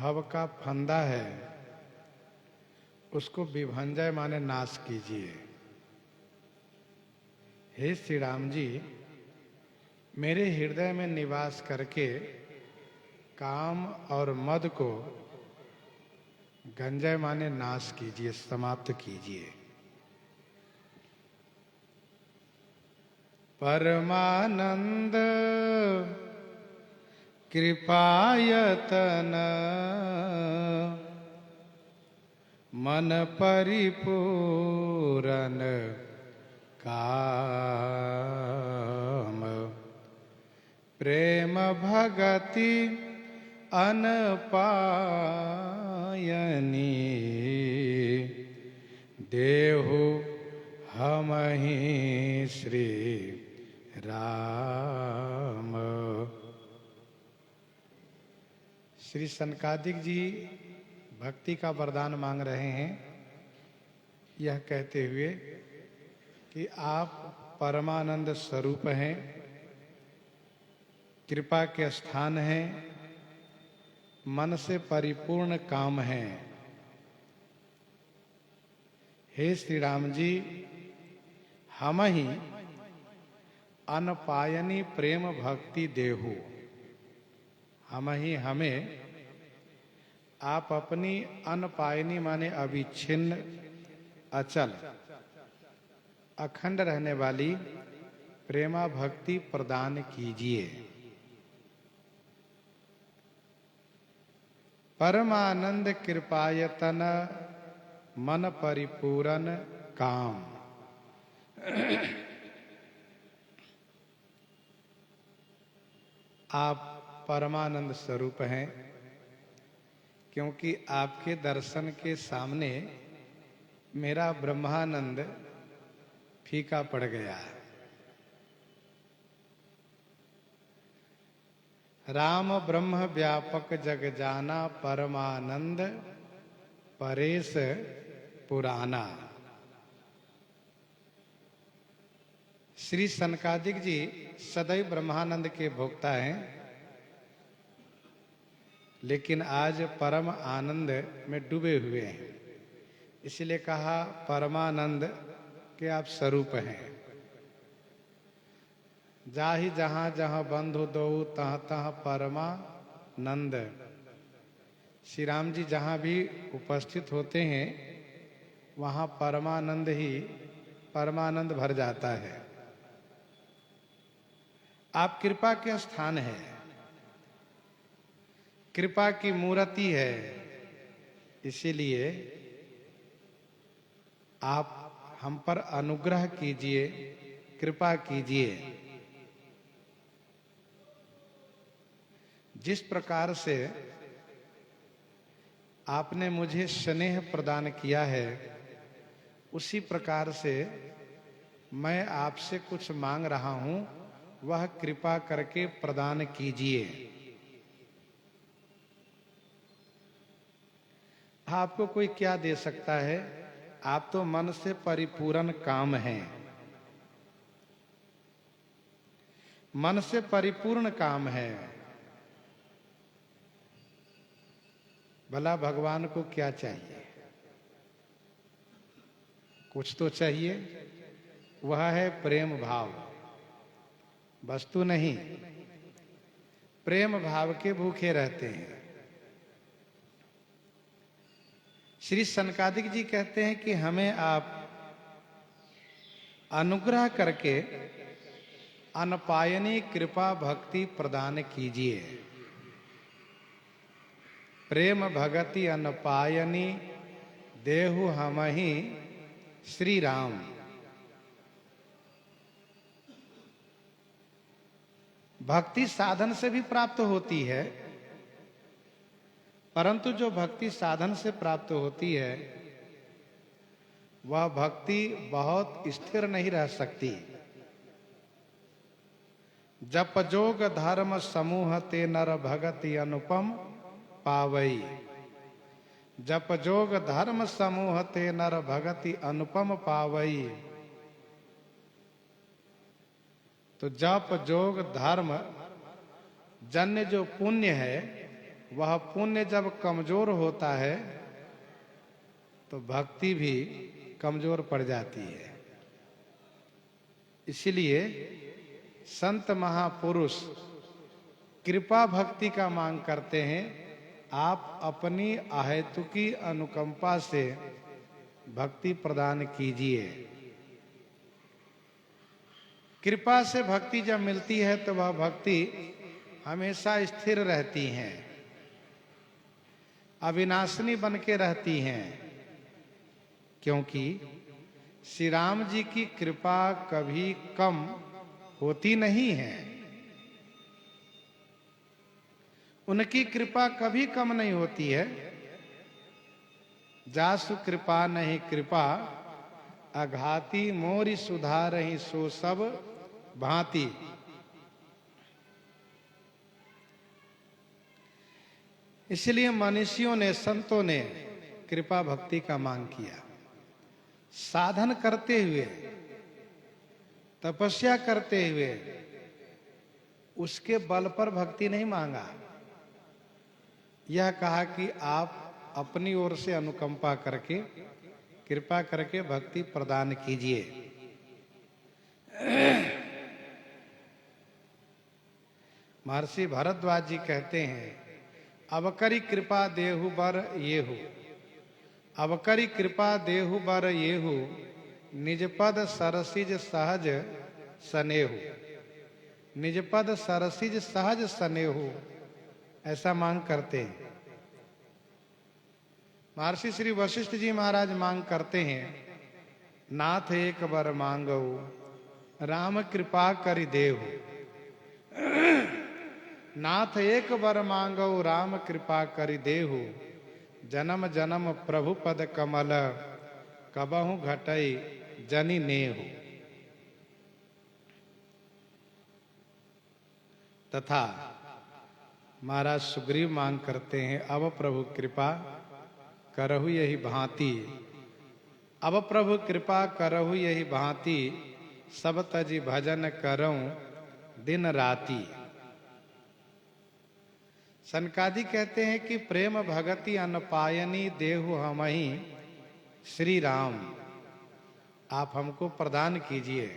भव का फंदा है उसको विभंजय माने नाश कीजिए। हे श्री राम जी, मेरे हृदय में निवास करके काम और मद को गंजय माने नाश कीजिए, समाप्त कीजिए। परमानंद कृपायतन मन परिपूरन काम, प्रेम भगति अनपायनी, देहु हमहि श्री राम। श्री सनकादिक जी भक्ति का वरदान मांग रहे हैं, यह कहते हुए कि आप परमानंद स्वरूप हैं, कृपा के स्थान हैं, मन से परिपूर्ण काम हैं। हे श्री राम जी, हम ही अनपायनी प्रेम भक्ति देहु, हम ही हमें आप अपनी अनपायनी माने अविच्छिन्न, अचल, अखंड रहने वाली प्रेमा भक्ति प्रदान कीजिए। परमानंद कृपायतन मन परिपूरन काम। आप परमानंद स्वरूप हैं, क्योंकि आपके दर्शन के सामने मेरा ब्रह्मानंद फीका पड़ गया। राम ब्रह्म व्यापक जग जाना, परमानंद परेश पुराना। श्री सनकादिक जी सदैव ब्रह्मानंद के भोक्ता हैं, लेकिन आज परम आनंद में डूबे हुए हैं। इसलिए कहा परमानंद के आप स्वरूप हैं। जाहि जहां जहां बंधु दो तहाँ तहाँ परमानंद। श्री राम जी जहां भी उपस्थित होते हैं वहां परमानंद ही परमानंद भर जाता है। आप कृपा के स्थान है, कृपा की मूर्ति है, इसीलिए आप हम पर अनुग्रह कीजिए, कृपा कीजिए। जिस प्रकार से आपने मुझे स्नेह प्रदान किया है, उसी प्रकार से मैं आपसे कुछ मांग रहा हूं, वह कृपा करके प्रदान कीजिए। आपको कोई क्या दे सकता है? आप तो मन से परिपूर्ण काम हैं, मन से परिपूर्ण काम है। भला भगवान को क्या चाहिए? कुछ तो चाहिए, वह है प्रेम भाव, वस्तु नहीं। प्रेम भाव के भूखे रहते हैं। श्री सनकादिक जी कहते हैं कि हमें आप अनुग्रह करके अनपायनी कृपा भक्ति प्रदान कीजिए। प्रेम भगति अनपायनी देहु हमहि श्री राम। भक्ति साधन से भी प्राप्त होती है, परंतु जो भक्ति साधन से प्राप्त होती है वह भक्ति बहुत स्थिर नहीं रह सकती। जप जोग धर्म समूह ते नर भगति अनुपम पावई। जप जोग धर्म समूह ते नर भगति अनुपम पावई। तो जप जोग धर्म जन्य जो पुण्य है वह पुण्य जब कमजोर होता है तो भक्ति भी कमजोर पड़ जाती है। इसलिए संत महापुरुष कृपा भक्ति का मांग करते हैं। आप अपनी अहेतुकी अनुकंपा से भक्ति प्रदान कीजिए। कृपा से भक्ति जब मिलती है तो वह भक्ति हमेशा स्थिर रहती हैं, अविनाशिनी बन के रहती हैं, क्योंकि श्री राम जी की कृपा कभी कम होती नहीं है। उनकी कृपा कभी कम नहीं होती है। जासु कृपा नहीं कृपा, अघाती मोरी सुधारहि सो सब भांति। इसलिए मनीषियों ने, संतों ने कृपा भक्ति का मांग किया। साधन करते हुए, तपस्या करते हुए, उसके बल पर भक्ति नहीं मांगा। यह कहा कि आप अपनी ओर से अनुकंपा करके, कृपा करके भक्ति प्रदान कीजिए। महर्षि भारद्वाज जी कहते हैं, अवकरी कृपा देहु बर येहु, अवकरी कृपा देहु बर येहु, निजपद सरसिज सहज सनेहु, निजपद सरसिज सहज सनेहु, ऐसा मांग करते हैं। महर्षि श्री वशिष्ठ जी महाराज मांग करते हैं, नाथ एक बर मांगो राम कृपा करि देहु, नाथ एक बर मांगो राम कृपा करि देहु, जन्म जन्म प्रभु पद कमल कबहु घटई जनि नेहु। तथा महाराज सुग्रीव मांग करते हैं, अब प्रभु कृपा करहु यही भांति, अब प्रभु कृपा करहु यही भांति, सब तजी भजन करऊं दिन राती। सनकादि कहते हैं कि प्रेम भगति अनपायनी देहु हमहि श्री राम, आप हमको प्रदान कीजिए।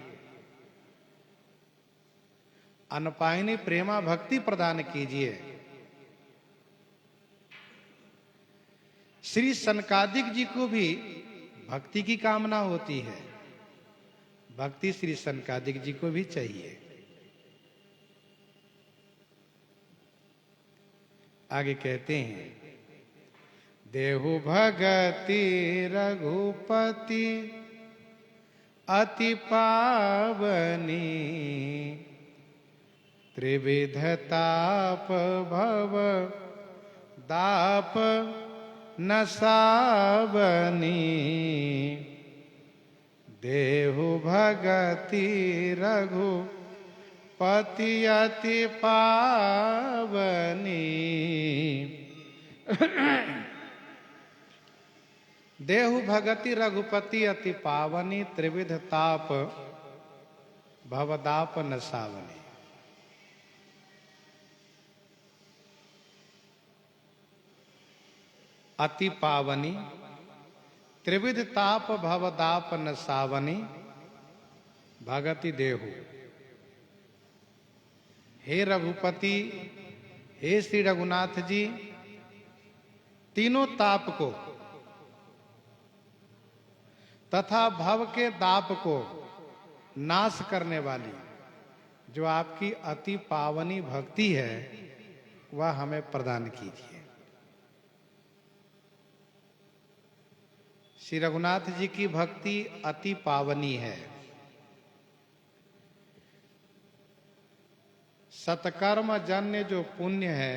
अनपायनी प्रेमा भक्ति प्रदान कीजिए। श्री सनकादिक जी को भी भक्ति की कामना होती है। भक्ति श्री सनकादिक जी को भी चाहिए। आगे कहते हैं, देहु भगति रघुपति अति पावनी, त्रिविध ताप भव दाप नसावनी, देहु भगति रघुपति अति पावनी। देहु भगति रघुपति अति पावनी, त्रिविध ताप भवदाप नसावनी। अति पावनी, त्रिविध ताप भवदाप नसावनी, भगति देहु। हे रघुपति, हे श्री रघुनाथ जी, तीनों ताप को तथा भव के दाप को नाश करने वाली जो आपकी अति पावनी भक्ति है, वह हमें प्रदान कीजिए। श्री रघुनाथ जी की भक्ति अति पावनी है। सत्कर्म जन्य जो पुण्य है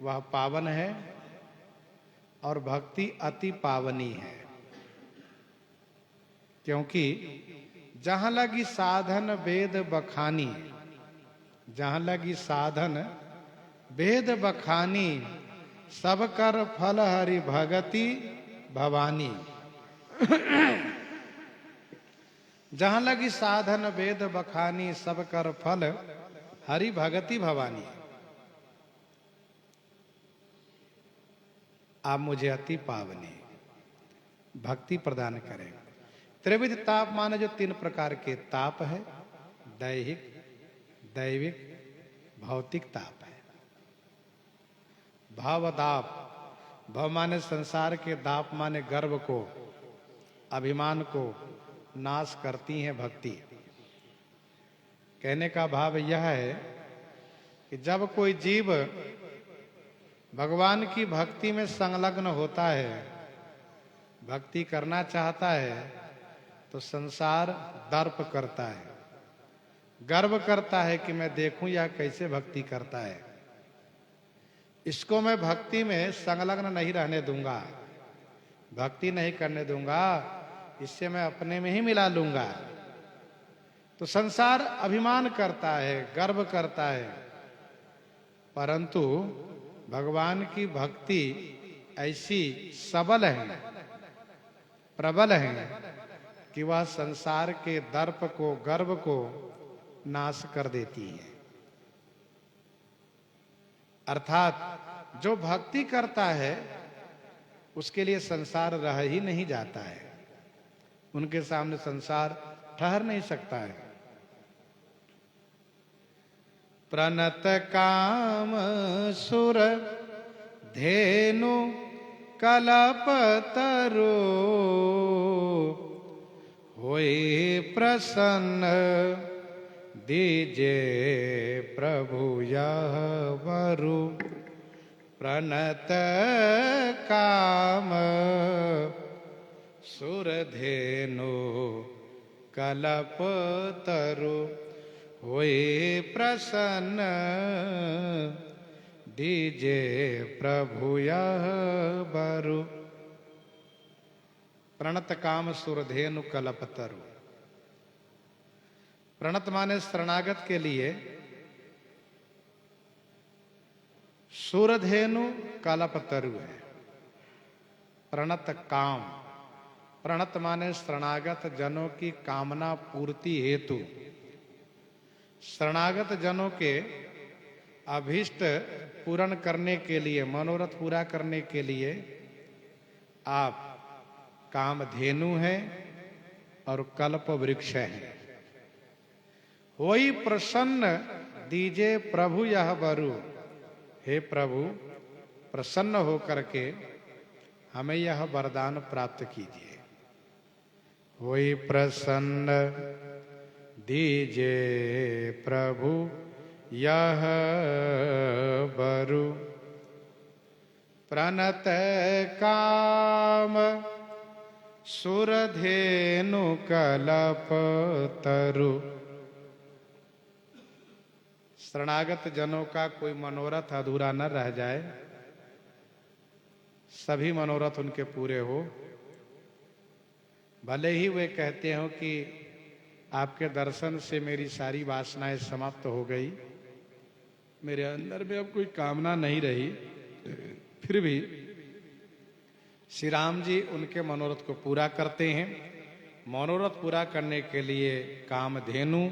वह पावन है और भक्ति अति पावनी है, क्योंकि जहां लगी साधन वेद बखानी, जहां लगी साधन वेद बखानी, सब कर फल हरि भगति भवानी। जहां लगी साधन वेद बखानी, सब कर फल हरि भगति भवानी। आप मुझे अति पावनी भक्ति प्रदान करें। त्रिविध ताप माने जो 3 प्रकार के ताप है, दैहिक, दैविक, भौतिक ताप है। भवदाप, भव माने संसार के, दाप माने गर्व को, अभिमान को नाश करती हैं भक्ति। कहने का भाव यह है कि जब कोई जीव भगवान की भक्ति में संलग्न होता है, भक्ति करना चाहता है, तो संसार दर्प करता है, गर्व करता है कि मैं देखूं यह कैसे भक्ति करता है, इसको मैं भक्ति में संलग्न नहीं रहने दूंगा, भक्ति नहीं करने दूंगा, इससे मैं अपने में ही मिला लूंगा। तो संसार अभिमान करता है, गर्व करता है, परंतु भगवान की भक्ति ऐसी सबल है, प्रबल है कि वह संसार के दर्प को, गर्व को नाश कर देती है। अर्थात जो भक्ति करता है उसके लिए संसार रह ही नहीं जाता है, उनके सामने संसार ठहर नहीं सकता है। प्रणत काम सुर धेनु कलपतरो होए प्रसन्न दीजे प्रभु यह वरु। प्रणत काम सुरधेनु कलपतरु होए प्रसन्न दीजे प्रभु यह वरु। प्रणत काम सुरधेनु कलपतरु। प्रणत माने शरणागत के लिए, सुरधेनु कलपतरु है। प्रणत काम, प्रणत माने शरणागत जनों की कामना पूर्ति हेतु, शरणागत जनों के अभीष्ट पूर्ण करने के लिए, मनोरथ पूरा करने के लिए आप कामधेनु है और कल्प वृक्ष है। होई प्रसन्न दीजे प्रभु यह वरु। हे प्रभु, प्रसन्न होकर के हमें यह वरदान प्राप्त कीजिए। होई प्रसन्न दीजे प्रभु यह वरु। प्रणत काम सुरधेनु कलपतरु। शरणागत जनों का कोई मनोरथ अधूरा न रह जाए, सभी मनोरथ उनके पूरे हो। भले ही वे कहते हो कि आपके दर्शन से मेरी सारी वासनाएं समाप्त हो गई, मेरे अंदर में अब कोई कामना नहीं रही, फिर भी श्री राम जी उनके मनोरथ को पूरा करते हैं। मनोरथ पूरा करने के लिए कामधेनु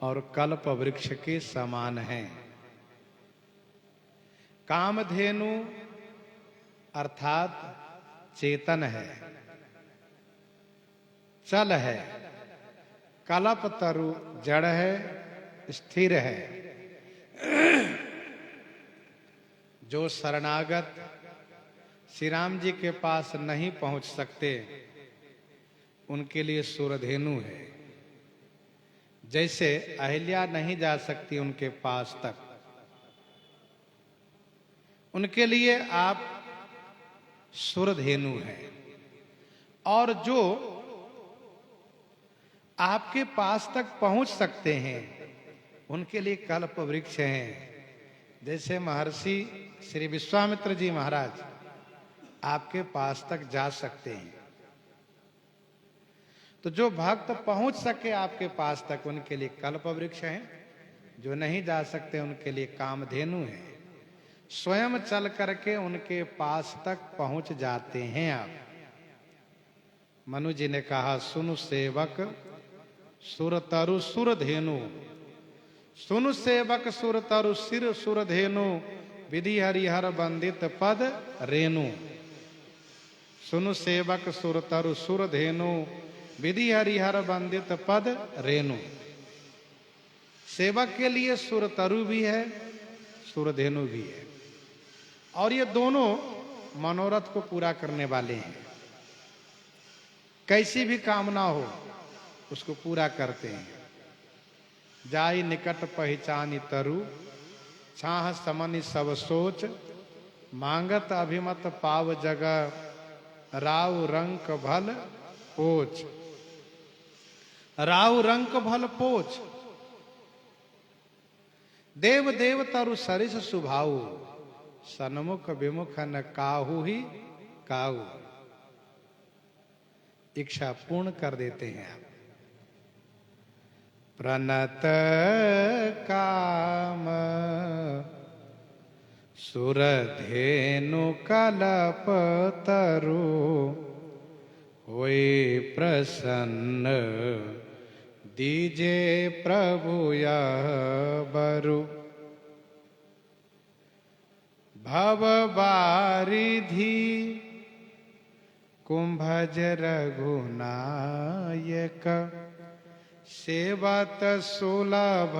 और कल्प वृक्ष के समान हैं। कामधेनु अर्थात चेतन है, चल है। कल्पतरु जड़ है, स्थिर है। जो शरणागत श्री राम जी के पास नहीं पहुंच सकते, उनके लिए सुरधेनु है। जैसे अहिल्या नहीं जा सकती उनके पास तक, उनके लिए आप सुरधेनु हैं। और जो आपके पास तक पहुंच सकते हैं, उनके लिए कल्प वृक्ष हैं। जैसे महर्षि श्री विश्वामित्र जी महाराज आपके पास तक जा सकते हैं, तो जो भक्त पहुंच सके आपके पास तक, उनके लिए कल्प वृक्ष हैं। जो नहीं जा सकते, उनके लिए कामधेनु है। स्वयं चल करके उनके पास तक पहुंच जाते हैं आप। मनु जी ने कहा, सुनु सेवक सुरतरु सुरधेनु। सुनु सेवक सुरतरु सिर सुरधेनु विधि हरिहर बंदित पद रेणु। सुनु सेवक सुरतरु सुर धेनु, विधि हरिहर बंदित पद रेणु। सेवक के लिए सुरतरु भी है, सुरधेनु भी है, और ये दोनों मनोरथ को पूरा करने वाले हैं। कैसी भी कामना हो उसको पूरा करते हैं। जाई निकट पहचानी तरु, छाह समनि सब सोच, मांगत अभिमत पाव जगह, राव रंक भल पोच। राव रंक भल पोच, देव देव तरु सरिस सुभाऊ, सन्मुख विमुख न काहू ही काऊ। इच्छा पूर्ण कर देते हैं आप। प्रणत काम सुरधेनु कलप तरु, होए प्रसन्न दीजे प्रभु यह बरु। भव बारिधि कुंभज रघुनायक, सेवत सुलभ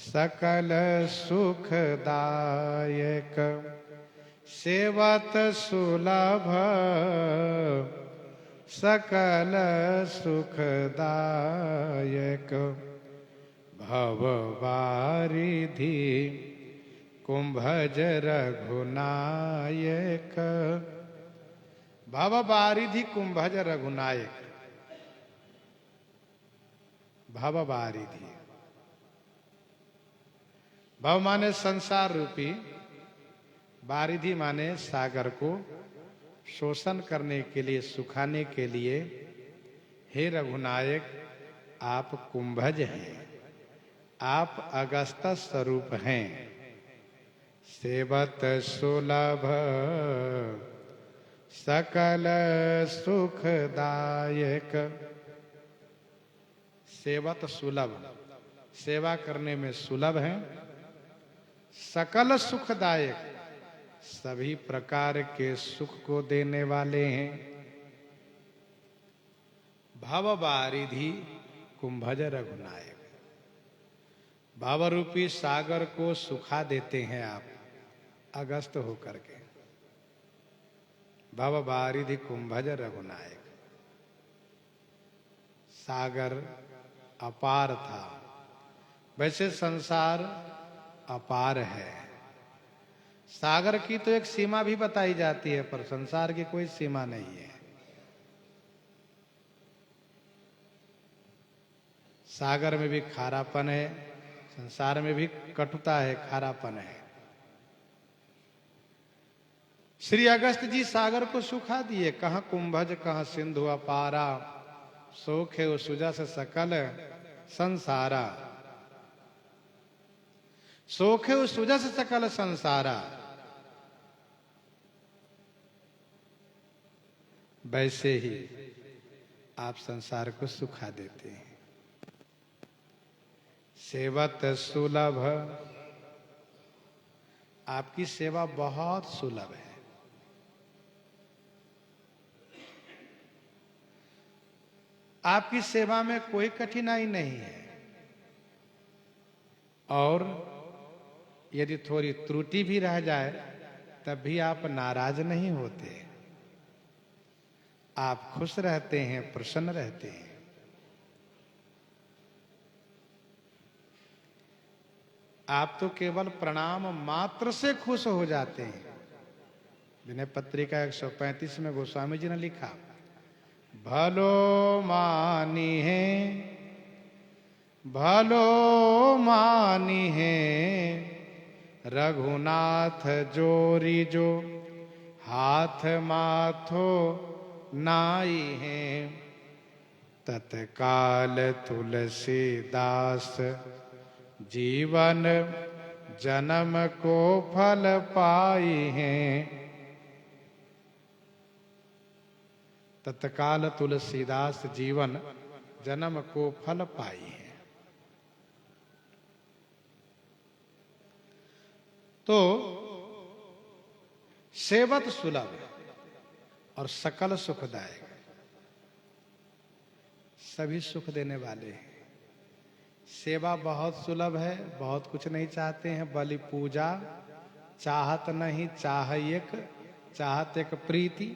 सकल सुखदायक। सेवत सुलभ सकल सुखदायक, भव बारिधि कुंभज रघुनायक। भव बारिधि कुंभज रघुनायक। भव बारिधि, भव माने संसार रूपी, बारिधि माने सागर को शोषण करने के लिए, सुखाने के लिए। हे रघुनायक, आप कुंभज हैं, आप अगस्त स्वरूप हैं। सेवत सुलभ सकल सुखदायक। सेवत सुलभ, सेवा करने में सुलभ है। सकल सुखदायक, सभी प्रकार के सुख को देने वाले हैं। भव बारिधि कुंभज रघुनायक, भव रूपी सागर को सुखा देते हैं आप अगस्त होकर के। भव बारिधि कुंभज रघुनायक। सागर अपार था, वैसे संसार अपार है। सागर की तो एक सीमा भी बताई जाती है, पर संसार की कोई सीमा नहीं है। सागर में भी खारापन है, संसार में भी कटुता है, खारापन है। श्री अगस्त जी सागर को सुखा दिए। कहाँ कुंभज कहाँ सिंधु अपारा, सोखे सुजस सकल संसारा। सोखे सुजस सकल संसारा, वैसे ही आप संसार को सुखा देते हैं। सेवत सुलभ, आपकी सेवा बहुत सुलभ है। आपकी सेवा में कोई कठिनाई नहीं है, और यदि थोड़ी त्रुटि भी रह जाए तब भी आप नाराज नहीं होते। आप खुश रहते हैं, प्रसन्न रहते हैं। आप तो केवल प्रणाम मात्र से खुश हो जाते हैं। विनय पत्रिका 135 में गोस्वामी जी ने लिखा, भलो मानी है, भलो मानी है, रघुनाथ जोरी जो हाथ माथो नाई है। तत्काल तुलसीदास जीवन जन्म को फल पाई हैं। तत्काल तुलसीदास जीवन जन्म को फल पाई हैं। तो सेवत सुलभ और सकल सुखदायक, सभी सुख देने वाले हैं। सेवा बहुत सुलभ है, बहुत कुछ नहीं चाहते हैं। बलि पूजा चाहत नहीं, चाहत एक प्रीति।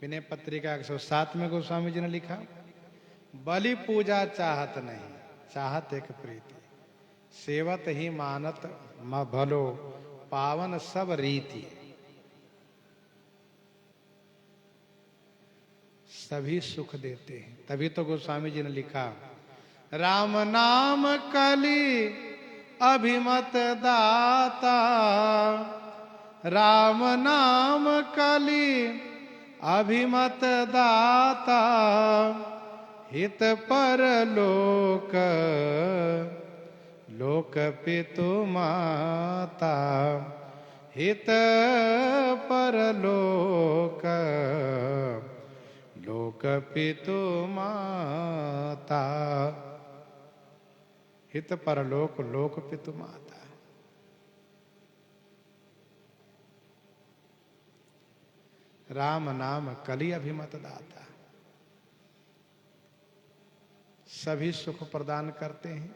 विनय पत्रिका 107 में गोस्वामी जी ने लिखा, बलि पूजा चाहत नहीं, चाहत एक प्रीति। सेवत ही मानत भलो, पावन सब रीति। सभी सुख देते हैं। तभी तो गोस्वामी जी ने लिखा, राम नाम कली अभिमत दाता, राम नाम कली अभिमत दाता, हित पर लोक लोक पितु माता, हित पर लोक लोक पितु माता, हित परलोक लोक पितु माता। राम नाम कली अभिमत दाता, सभी सुख प्रदान करते हैं।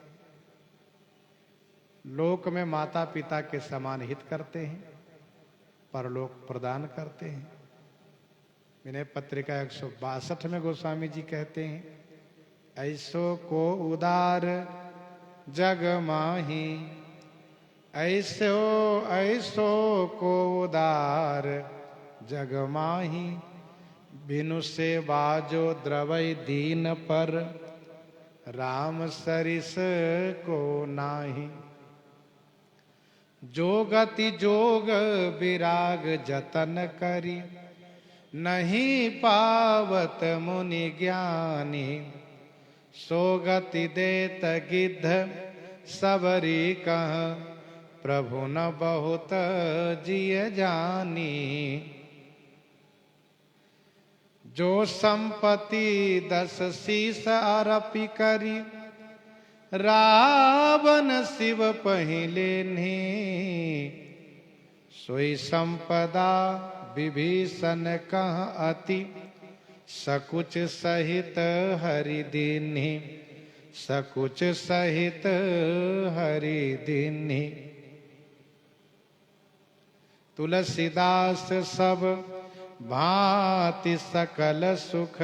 लोक में माता पिता के समान हित करते हैं, परलोक प्रदान करते हैं। विनय पत्रिका 162 में गोस्वामी जी कहते हैं, ऐसो को उदार जग माही, ऐसो ऐसो को उदार जग माही, बिनु से बाजो द्रवै दीन पर, राम सरिस को नाही। जो गति जोग विराग जतन करी, नहीं पावत मुनि ज्ञानी, सो गति देत गिद्ध सबरी कह, प्रभु न बहुत जिय जानी। जो संपत्ति 10 शीस आरपी करी, रावण शिव पहिले ने, सोई संपदा विभीषण कह अति, सकुच सहित हरि दीन्हि, सकुच सहित हरि दीन्हि। तुलसीदास सब भांति सकल सुख,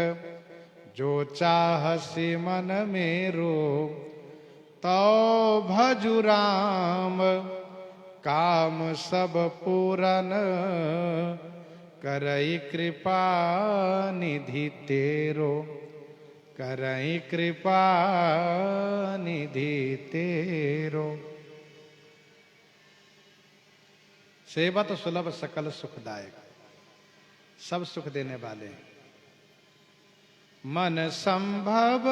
जो चाहसि मन मेरो, तो भजु राम काम सब पूरन, करई कृपा निधि तेरो, करई कृपा निधि तेरो। सेवत सुलभ सकल सुखदायक, सब सुख देने वाले। मन संभव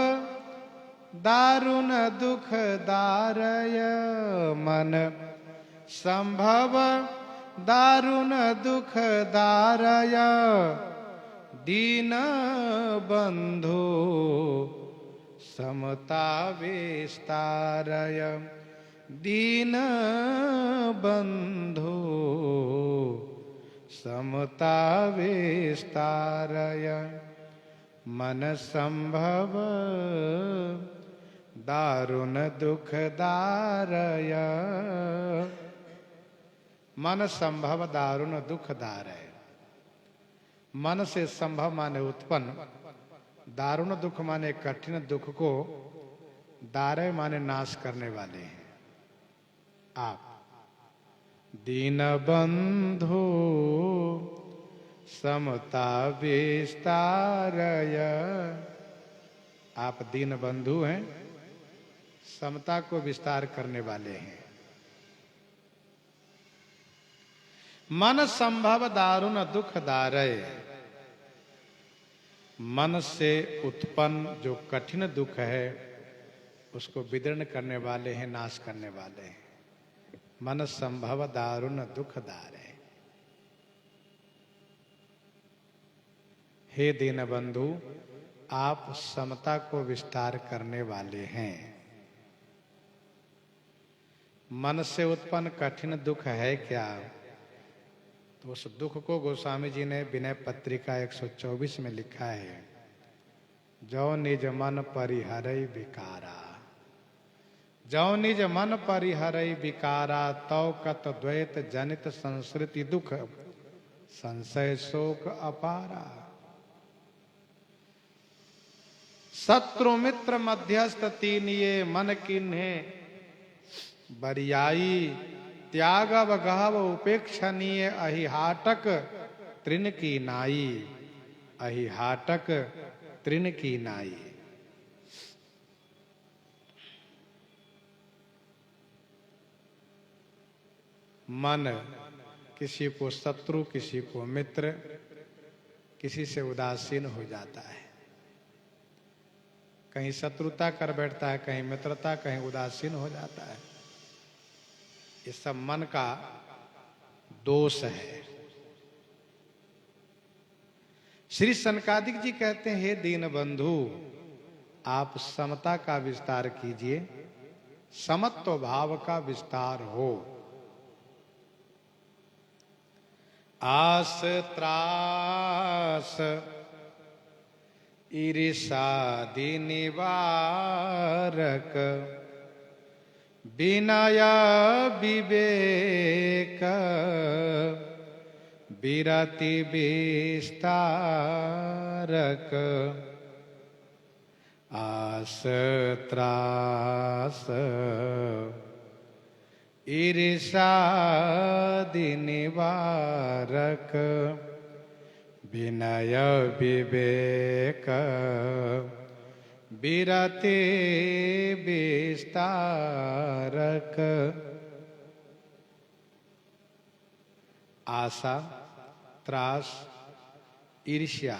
दारुण दुख दारय, मन संभव दारुण दुख दारय, दीन बंधु समता विस्तारय, दीन बंधु समता विस्तारय। मन संभव दारुण दुख दारय, मन संभव दारुण दुख दारय। मन से संभव माने उत्पन्न, दारुण दुख माने कठिन दुख को, दारय माने नाश करने वाले हैं आप। दीन बंधु समता विस्तारय, आप दीन बंधु हैं, समता को विस्तार करने वाले हैं। मन संभव दारुण दुख दारय, मन से उत्पन्न जो कठिन दुख है उसको विदीर्ण करने वाले हैं, नाश करने वाले हैं। मन संभव दारुण दुख दारय। हे दीन बंधु, आप समता को विस्तार करने वाले हैं। मन से उत्पन्न कठिन दुख है क्या? तो उस दुख को गोस्वामी जी ने विनय पत्रिका 124 में लिखा है, जो निज मन परिहरई विकारा, जो निज मन परिहरई विकारा, तौ कत द्वैत जनित संसृति दुख, संशय शोक अपारा। शत्रु मित्र मध्यस्थ तीन ये, मन किन्हे बरियाई, त्यागव गहव उपेक्षणीय, अहिहाटक तृण की नाई, अहिहाटक तृण की नाई। मन किसी को शत्रु, किसी को मित्र, किसी से उदासीन हो जाता है, कहीं शत्रुता कर बैठता है, कहीं मित्रता, कहीं उदासीन हो जाता है। ये सब मन का दोष है। श्री सनकादिक जी कहते हैं, हे दीन बंधु, आप समता का विस्तार कीजिए, समत्व भाव का विस्तार हो। आस त्रास ईर्षादि निवारक, विनय विवेक विरति विस्तारक। आस त्रास ईर्षादि निवारक, विनय विवेक विरति विस्तारक। आशा, त्रास, ईर्ष्या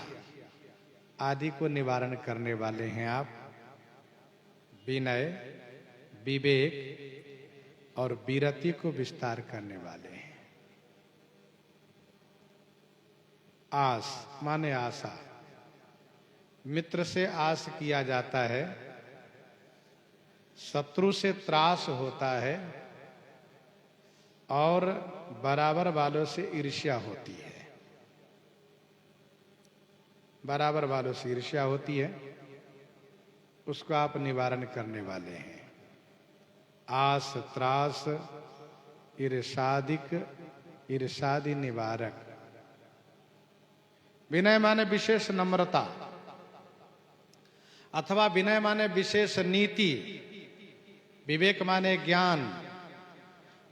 आदि को निवारण करने वाले हैं आप। विनय, विवेक और विरति को विस्तार करने वाले हैं। आस माने आशा, मित्र से आस किया जाता है, शत्रु से त्रास होता है, और बराबर वालों से ईर्ष्या होती है। बराबर वालों से ईर्ष्या होती है, उसको आप निवारण करने वाले हैं। आस त्रास ईर्षादिक, ईर्षादि निवारक। विनय माने विशेष नम्रता, अथवा विनय माने विशेष नीति, विवेक माने ज्ञान,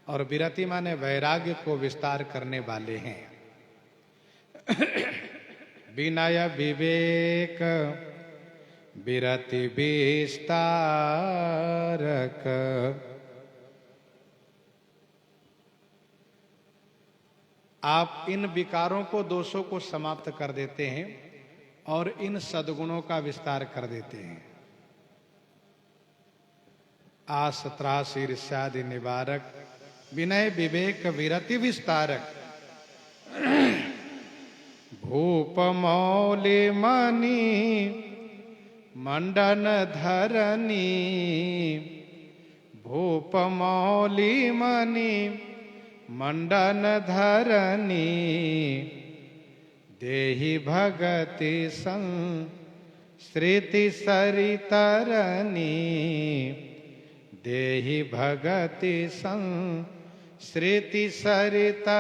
और विरति माने वैराग्य को विस्तार करने वाले हैं। विनय विवेक विरति विस्तारक। आप इन विकारों को, दोषों को समाप्त कर देते हैं और इन सद्गुणों का विस्तार कर देते हैं। आस त्रास ईर्ष्यादि निवारक, विनय विवेक विरति विस्तारक। भूप मौलि मणि मंडन धरनी, भूप मौलि मणि मंडन धरनी, देहि भगति संस्कृति सरितरनी, देहि भगति संस्कृति सरितरनी।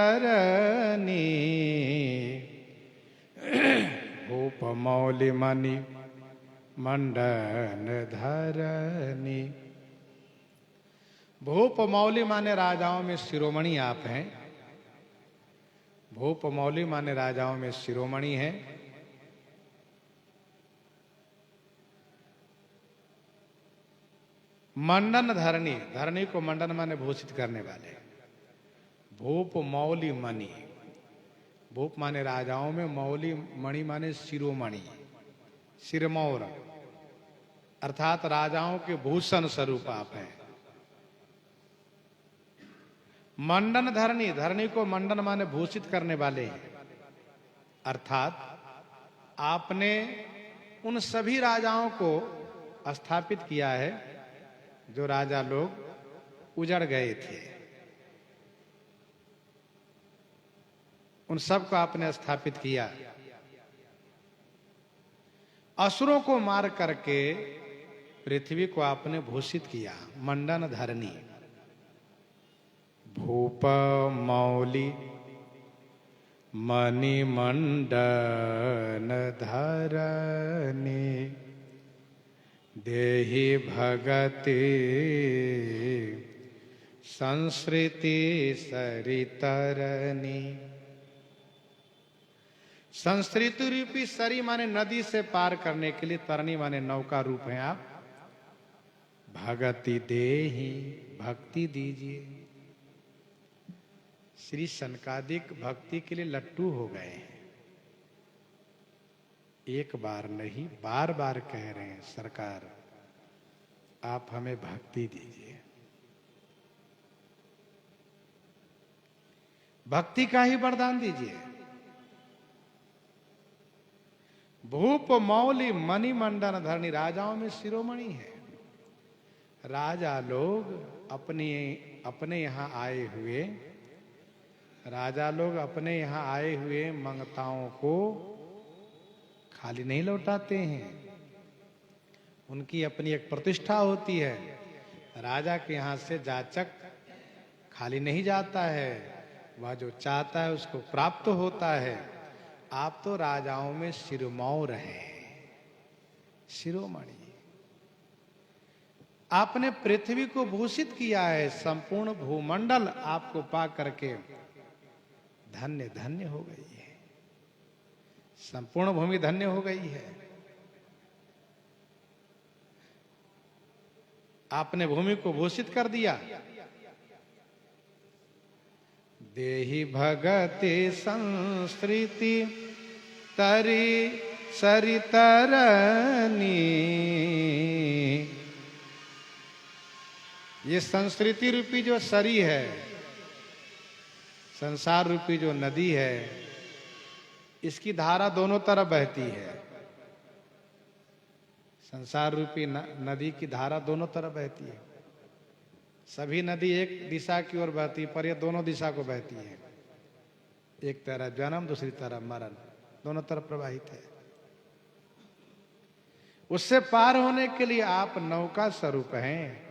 भूप मौलि मणि मंडन धरनी। भूप मौलि माने राजाओं में शिरोमणि आप हैं। भूप मौलि माने राजाओं में शिरोमणि हैं। मंडन धरनी, धरनी को मंडन माने भूषित करने वाले। भूप मौलि मणि, भूप माने राजाओं में, मौलि मणि माने शिरोमणि, सिरमौर, अर्थात राजाओं के भूषण स्वरूप आप हैं। मंडन धरनी, धरनी को मंडन माने भूषित करने वाले हैं, अर्थात आपने उन सभी राजाओं को स्थापित किया है जो राजा लोग उजड़ गए थे, उन सब को आपने स्थापित किया। असुरों को मार करके पृथ्वी को आपने भूषित किया। मंडन धरनी, भूप मौली मणिमंडन धरनी, देहि भगति संस्कृति सरितरनी। संस्कृति रूपी सरी माने नदी से पार करने के लिए, तरनी माने नौका रूप है आप। भगति देहि, भक्ति दीजिए। श्री सनकादिक भक्ति के लिए लट्टू हो गए हैं। एक बार नहीं, बार बार कह रहे हैं, सरकार आप हमें भक्ति दीजिए। भक्ति का ही वरदान दीजिए। भूप मौली मणिमंडन धरनी, राजाओं में शिरोमणि है। राजा लोग अपने यहां आए हुए, राजा लोग अपने यहां आए हुए मंगताओं को खाली नहीं लौटाते हैं। उनकी अपनी एक प्रतिष्ठा होती है। राजा के यहां से जाचक खाली नहीं जाता है, वह जो चाहता है उसको प्राप्त होता है। आप तो राजाओं में शिरोमौर हैं, शिरोमणि। आपने पृथ्वी को भूषित किया है। संपूर्ण भूमंडल आपको पा करके धन्य धन्य हो गई है। संपूर्ण भूमि धन्य हो गई है। आपने भूमि को भूषित कर दिया। देहि भगति संस्कृति तरी सरितरनी। ये संस्कृति रूपी जो सरी है, संसार रूपी जो नदी है, इसकी धारा दोनों तरफ बहती है। संसार रूपी नदी की धारा दोनों तरफ बहती है। सभी नदी एक दिशा की ओर बहती है, पर ये दोनों दिशा को बहती है। एक तरफ जन्म, दूसरी तरफ मरण, दोनों तरफ प्रवाहित है। उससे पार होने के लिए आप नौका स्वरूप हैं।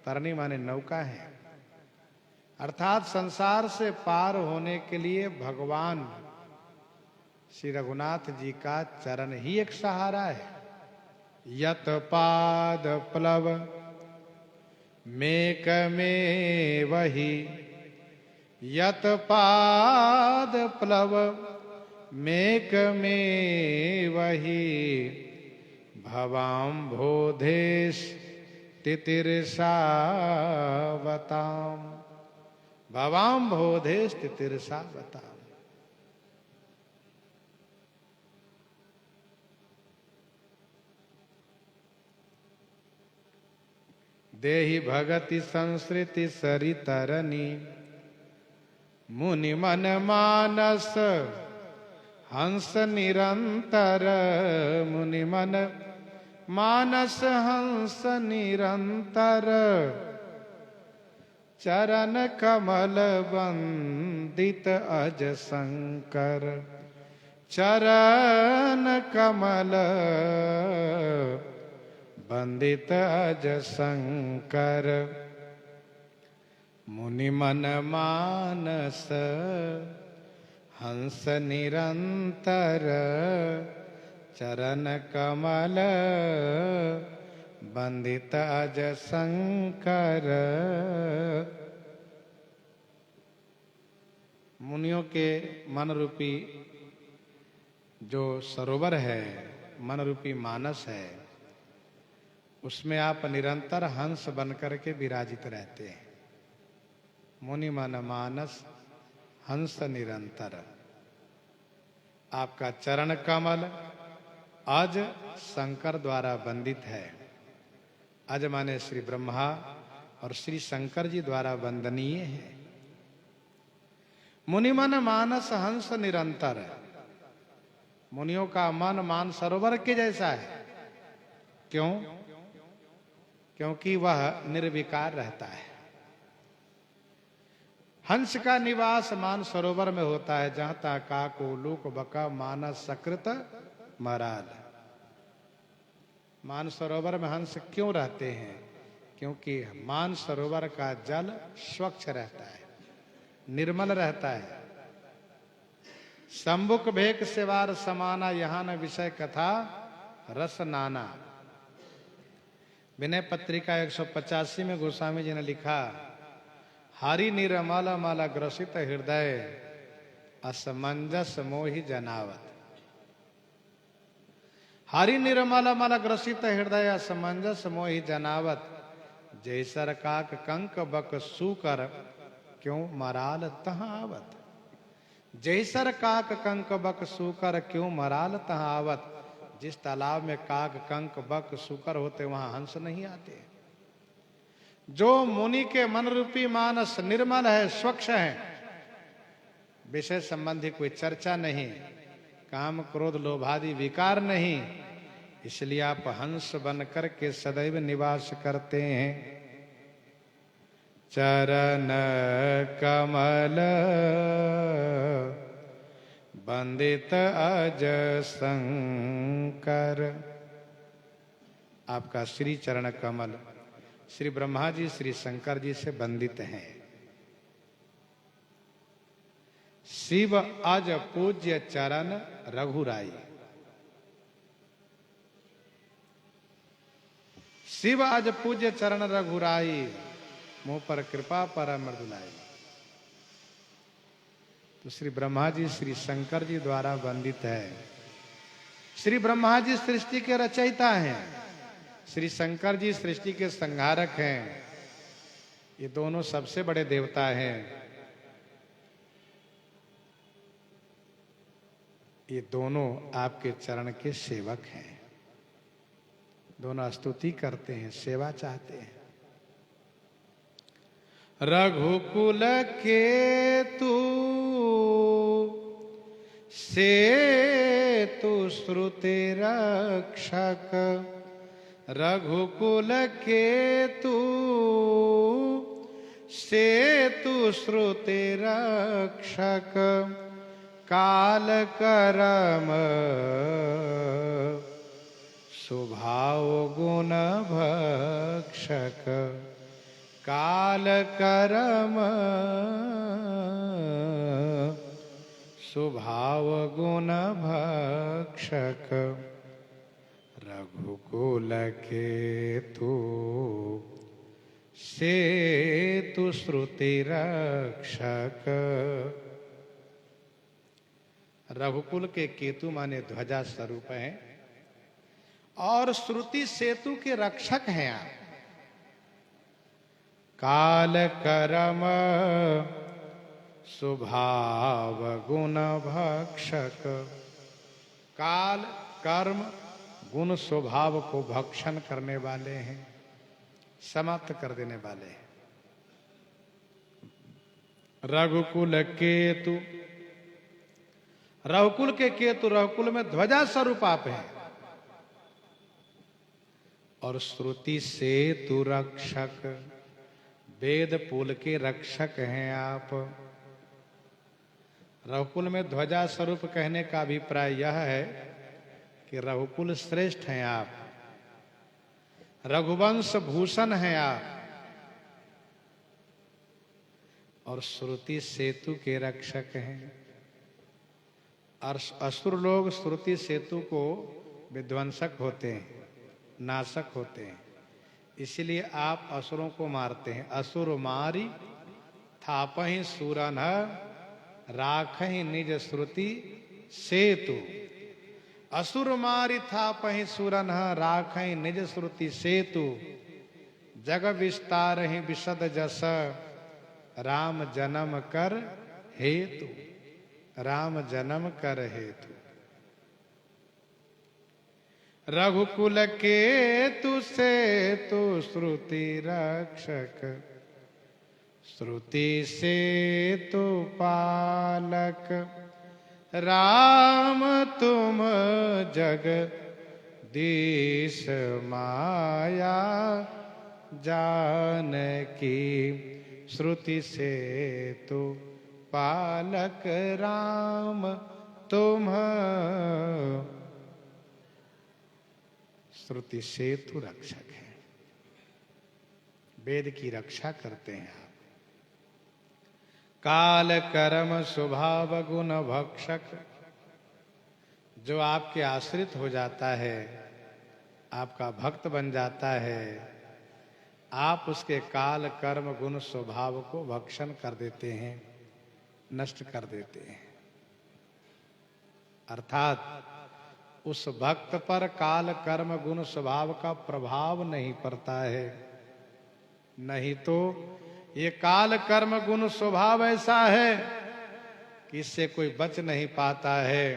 तरनी माने नौका है। अर्थात संसार से पार होने के लिए भगवान श्री रघुनाथ जी का चरण ही एक सहारा है। यत पाद प्लव मेक में वही, यत पाद प्लव मेक में वही, भवाम्भोधेश तितिर्षावताम, भवाम्भोधेश तितिर्षावताम। देहि भगति संस्कृति सरितरनी, मुनि मन मानस हंस निरंतर, मुनि मन मानस हंस निरंतर, चरण कमल वंदित अज शंकर, चरण कमल वंदित अज शंकर, मुनि मन मानस हंस निरंतर, चरण कमल वंदित अज शंकर। मुनियों के मन रूपी जो सरोवर है, मन रूपी मानस है, उसमें आप निरंतर हंस बनकर के विराजित रहते हैं। मुनि मन मानस हंस निरंतर। आपका चरण कमल अज शंकर द्वारा वंदित है। अज माने श्री ब्रह्मा और श्री शंकर जी द्वारा वंदनीय है। मुनि मन मानस हंस निरंतर। मुनियों का मन मान सरोवर के जैसा है। क्यों? क्योंकि वह निर्विकार रहता है। हंस का निवास मान सरोवर में होता है, जहां तक काक उलूक बका मानस सकृत मराल। मान सरोवर में हंस क्यों रहते हैं? क्योंकि मान सरोवर का जल स्वच्छ रहता है, निर्मल रहता है। संबुक भेक सेवार समाना, यहां न विषय कथा रस नाना। विनय पत्रिका 185 में गोस्वामी जी ने लिखा, हरि निर्मल मल ग्रसित हृदय असमंजस मोहि जनावत। हरि निर्मल मल ग्रसित हृदय असमंजस मोहि जनावत। जैसर काक कंक बक सूकर क्यों मराल तहाँ आवत। जैसर काक कंक बक सूकर क्यों मराल तहाँ आवत। जिस तालाब में काक कंक बक सूकर होते वहां हंस नहीं आते। जो मुनि के मन रूपी मानस निर्मल है, स्वच्छ है, विषय संबंधी कोई चर्चा नहीं, काम क्रोध लोभादि विकार नहीं, इसलिए आप हंस बनकर के सदैव निवास करते हैं। चरण कमल बंदित अज शंकर। आपका श्री चरण कमल श्री ब्रह्मा जी श्री शंकर जी से बंदित हैं। शिव अज पूज्य चरण रघुराई। शिव अज पूज्य चरण रघुराई, मुंह पर कृपा पर मृदुलाई। तो श्री ब्रह्मा जी श्री शंकर जी द्वारा वंदित है। श्री ब्रह्मा जी सृष्टि के रचयिता हैं, श्री शंकर जी सृष्टि के संहारक हैं। ये दोनों सबसे बड़े देवता हैं। ये दोनों आपके चरण के सेवक हैं। दोनों स्तुति करते हैं, सेवा चाहते हैं। रघुकुल के तू से तू श्रुति रक्षक। रघुकुल के तू से तू श्रुति रक्षक। काल करम स्वभाव गुण भक्षक। काल करम स्वभाव गुण भक्षक। रघुकुल के तू से तू श्रुति रक्षक। रघुकुल के केतु माने ध्वजा स्वरूप हैं और श्रुति सेतु के रक्षक हैं आप। काल करम स्वभाव गुण भक्षक। काल कर्म गुण स्वभाव को भक्षण करने वाले हैं, समाप्त कर देने वाले हैं। रघुकुल केतु, रघुकुल के केतु, रघुकुल में ध्वजा स्वरूप आप हैं। और श्रुति सेतु रक्षक, वेद पुल के रक्षक हैं आप। रघुकुल में ध्वजा स्वरूप कहने का अभिप्राय यह है कि रघुकुल श्रेष्ठ हैं आप, रघुवंश भूषण हैं आप, और श्रुति सेतु के रक्षक हैं। और असुर लोग श्रुति सेतु को विध्वंसक होते हैं, नाशक होते हैं, इसलिए आप असुरों को मारते हैं। असुर मारी थापहि सूरन राखहि निज श्रुति सेतु। असुर मारी थापहि सूरन राखहि निज श्रुति सेतु। जग विस्तार ही विशद जस राम जन्म कर हेतु। राम जन्म कर हेतु। रघुकुल के तु से तु श्रुति रक्षक। श्रुति से तु पालक। राम तुम जग दीश माया जानकी श्रुति से तो पालक राम तुम, श्रुति सेतु रक्षक है, वेद की रक्षा करते हैं आप। काल कर्म स्वभाव गुण भक्षक, जो आपके आश्रित हो जाता है, आपका भक्त बन जाता है, आप उसके काल कर्म गुण स्वभाव को भक्षण कर देते हैं, नष्ट कर देते हैं। अर्थात उस भक्त पर काल कर्म गुण स्वभाव का प्रभाव नहीं पड़ता है। नहीं तो ये काल कर्म गुण स्वभाव ऐसा है कि इससे कोई बच नहीं पाता है।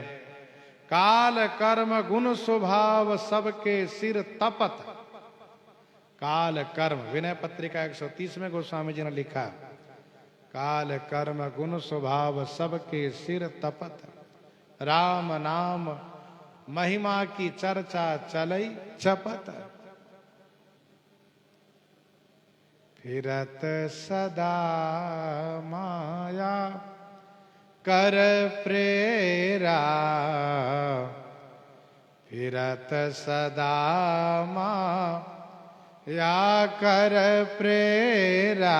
काल कर्म गुण स्वभाव सबके सिर तपत, काल कर्म, विनय पत्रिका 130 में गोस्वामी जी ने लिखा, काल कर्म गुण स्वभाव सबके सिर तपत, राम नाम महिमा की चर्चा चलई चपत, फिरत सदा माया कर प्रेरा, फिरत सदा माया कर प्रेरा,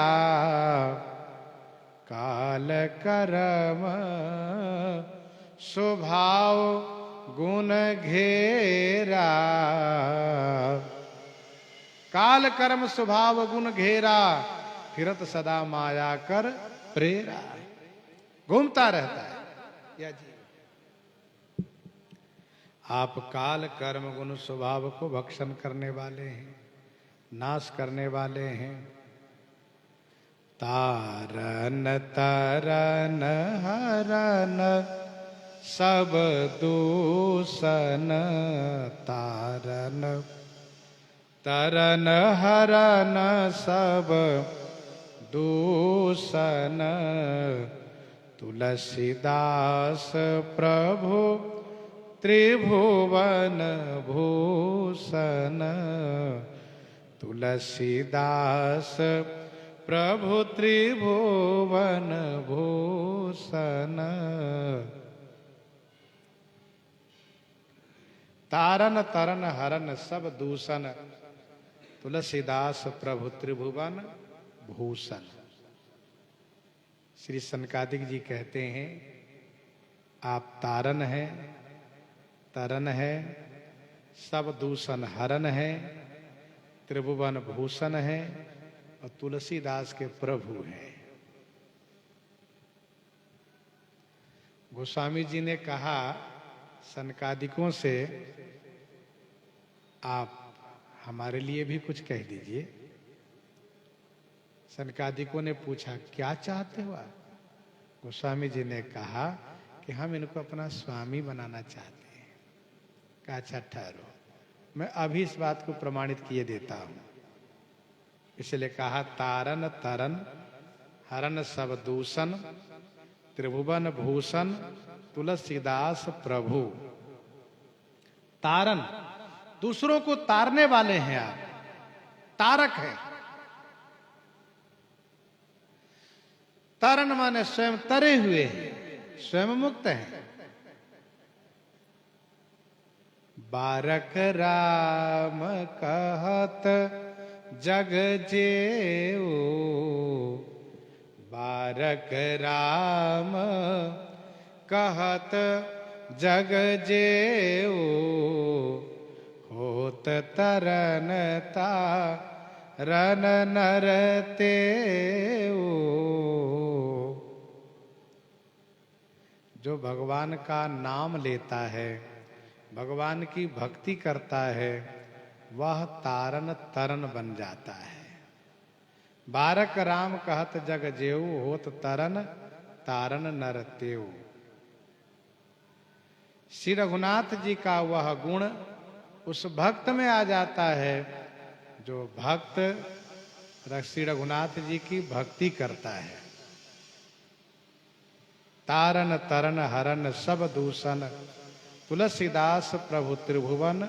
काल कर्म स्वभाव गुण घेरा, काल कर्म स्वभाव गुण घेरा, फिरत सदा माया कर प्रेरा, घूमता रहता है। या जी, आप काल कर्म गुण स्वभाव को भक्षण करने वाले हैं, नाश करने वाले हैं। तारन तरन हरन सब दूषण, तारन तरन हरन सब दूषण, तुलसीदास प्रभु त्रिभुवन भूषण, तुलसीदास प्रभु त्रिभुवन भूषण। तारन तरन हरन सब दूषण, तुलसीदास प्रभु त्रिभुवन भूषण। श्री सनकादिक जी कहते हैं, आप तारन हैं, तरन है, सब दूषण हरन है, त्रिभुवन भूषण है और तुलसीदास के प्रभु हैं। गोस्वामी जी ने कहा सनकादिकों से, आप हमारे लिए भी कुछ कह दीजिए। सनकादिकों ने पूछा, क्या चाहते हो आप? गोस्वामी जी ने कहा कि हम इनको अपना स्वामी बनाना चाहते हैं। कहा अच्छा ठहरो, मैं अभी इस बात को प्रमाणित किए देता हूं। इसलिए कहा, तारन तरन हरन सब दूषण, त्रिभुवन भूषण, तुलसीदास प्रभु। तारन, दूसरों को तारने वाले हैं आप, तारक है। तरन माने स्वयं तरे हुए हैं, स्वयं मुक्त हैं। बारक राम कहत जग जेऊ, बारक राम कहत जग जेऊ, होत तरन तारन नर तेऊ। जो भगवान का नाम लेता है, भगवान की भक्ति करता है, वह तारन तरन बन जाता है। बारक राम कहत जग जेऊ, होत तरन तारन नर तेऊ। श्री रघुनाथ जी का वह गुण उस भक्त में आ जाता है जो भक्त श्री रघुनाथ जी की भक्ति करता है। तारन तरन हरन सब दूषण, तुलसीदास प्रभु त्रिभुवन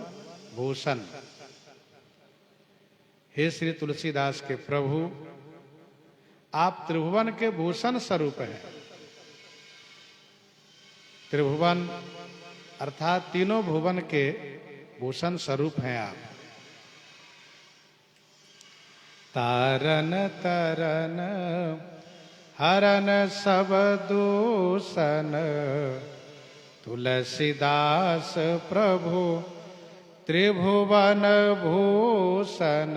भूषण। हे श्री तुलसीदास के प्रभु, आप त्रिभुवन के भूषण स्वरूप हैं। त्रिभुवन अर्थात तीनों भुवन के भूषण स्वरूप हैं आप। तारन तरन हरन सब दूषण, तुलसीदास प्रभु त्रिभुवन भूषण।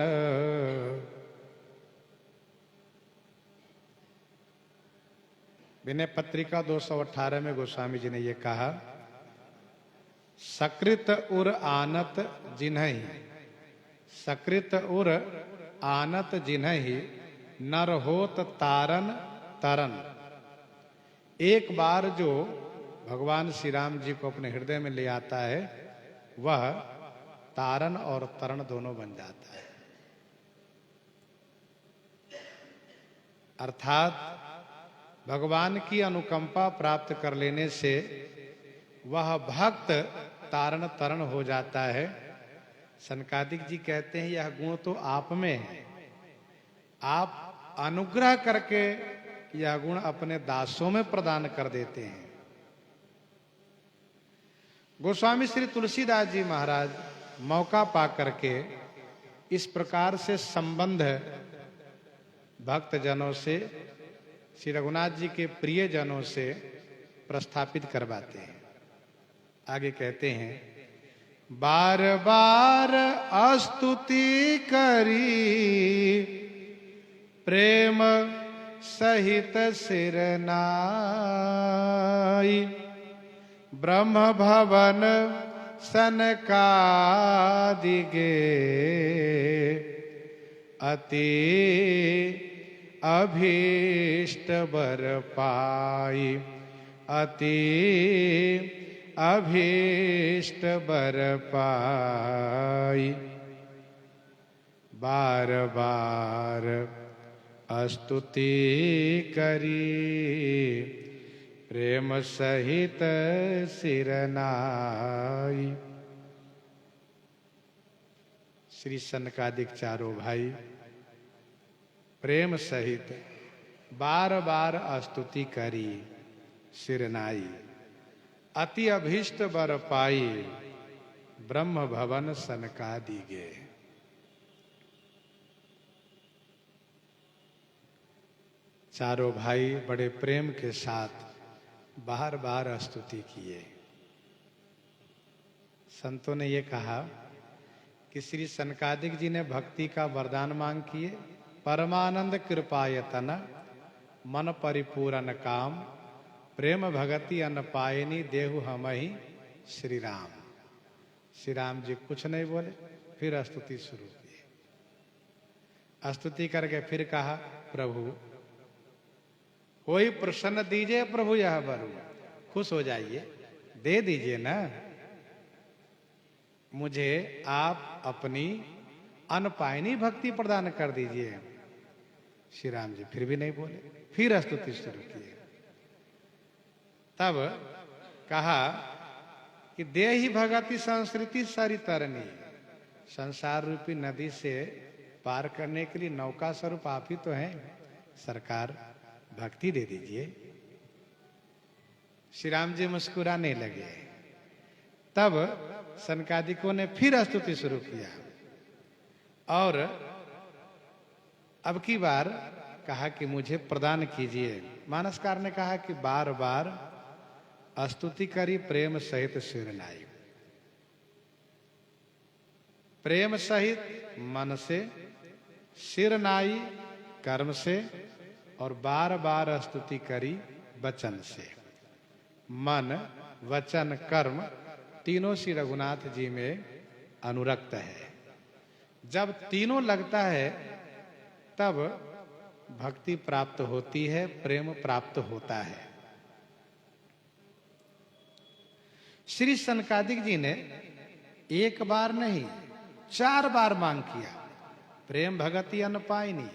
विनय पत्रिका 218 में गोस्वामी जी ने ये कहा, सकृत उर आनत जिन्हि, सकृत उर आनत जिन्हि, नर होत तारन तरन। एक बार जो भगवान श्री राम जी को अपने हृदय में ले आता है, वह तारन और तरण दोनों बन जाता है। अर्थात भगवान की अनुकंपा प्राप्त कर लेने से वह भक्त तारण तरण हो जाता है। सनकादिक जी कहते हैं यह गुण तो आप में है, आप अनुग्रह करके यह गुण अपने दासों में प्रदान कर देते हैं। गोस्वामी श्री तुलसीदास जी महाराज मौका पा करके इस प्रकार से संबंध भक्त जनों से, श्री रघुनाथ जी के प्रिय जनों से प्रस्थापित करवाते हैं। आगे कहते हैं, बार बार स्तुति करी प्रेम सहित सिर नाई, ब्रह्म भवन सनकादिगे अति अभीष्ट बर पाई, अति अभीष्ट बर पाई। बार बार स्तुति करी प्रेम सहित सिर नाई। श्री सनकादिक चारों भाई प्रेम सहित बार बार स्तुति करी सिर नाई, अति अभीष्ट बर पाई, ब्रह्म भवन सनकादिगे। चारों भाई बड़े प्रेम के साथ बार बार स्तुति किए। संतों ने ये कहा कि श्री सनकादिक जी ने भक्ति का वरदान मांग किए, परमानंद कृपायतन मन परिपूरन काम, प्रेम भगति अन पायनी देहु हमहि श्री राम। श्री राम जी कुछ नहीं बोले, फिर स्तुति शुरू की। स्तुति करके फिर कहा, प्रभु कोई प्रसन्न दीजिए, प्रभु यह वर खुश हो जाइए, दे दीजिए ना मुझे, आप अपनी अनपायनी भक्ति प्रदान कर दीजिए। श्री राम जी फिर भी नहीं बोले, फिर स्तुति शुरू किए। तब कहा कि देहि भगति संस्कृति सरि तरनी, संसार रूपी नदी से पार करने के लिए नौका स्वरूप आप ही तो हैं, सरकार भक्ति दे दीजिए। श्री राम जी मुस्कुराने लगे। तब सनकादिकों ने फिर स्तुति शुरू किया और अब की बार कहा कि मुझे प्रदान कीजिए। मानसकार ने कहा कि बार बार स्तुति करी प्रेम सहित सिर नाई। प्रेम सहित मन से, सिर नाई कर्म से, और बार बार स्तुति करी वचन से। मन, वचन, कर्म तीनों श्री रघुनाथ जी में अनुरक्त है। जब तीनों लगता है तब भक्ति प्राप्त होती है, प्रेम प्राप्त होता है। श्री सनकादिक जी ने एक बार नहीं 4 बार मांग किया, प्रेम भगति अन पायनी।